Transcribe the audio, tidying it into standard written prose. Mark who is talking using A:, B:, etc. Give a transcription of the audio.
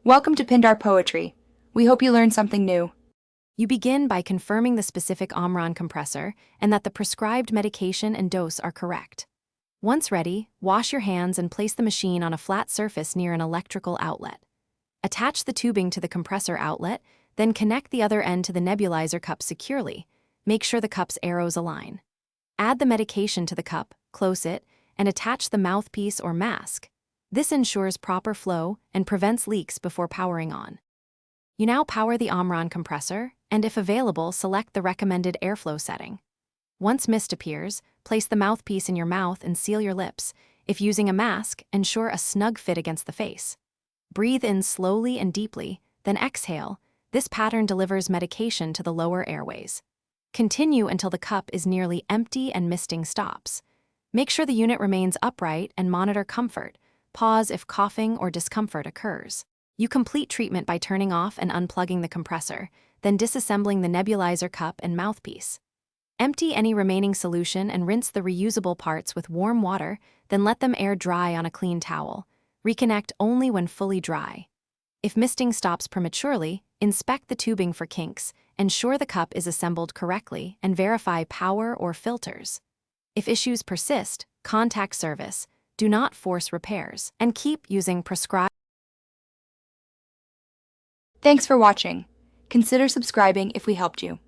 A: Welcome to Pindar Poetry. We hope you learned something new.
B: You begin by confirming the specific Omron compressor and that the prescribed medication and dose are correct. Once ready, wash your hands and place the machine on a flat surface near an electrical outlet. Attach the tubing to the compressor outlet, then connect the other end to the nebulizer cup securely. Make sure the cup's arrows align. Add the medication to the cup, close it, and attach the mouthpiece or mask. This ensures proper flow and prevents leaks before powering on. You now power the Omron compressor, and if available, select the recommended airflow setting. Once mist appears, place the mouthpiece in your mouth and seal your lips. If using a mask, ensure a snug fit against the face. Breathe in slowly and deeply, then exhale. This pattern delivers medication to the lower airways. Continue until the cup is nearly empty and misting stops. Make sure the unit remains upright and monitor comfort. Pause if coughing or discomfort occurs. You complete treatment by turning off and unplugging the compressor, then disassembling the nebulizer cup and mouthpiece. Empty any remaining solution and rinse the reusable parts with warm water, then let them air dry on a clean towel. Reconnect only when fully dry. If misting stops prematurely, inspect the tubing for kinks, ensure the cup is assembled correctly, and verify power or filters. If issues persist, contact service. Do not force repairs, and keep using prescribed.
A: Thanks for watching. Consider subscribing if we helped you.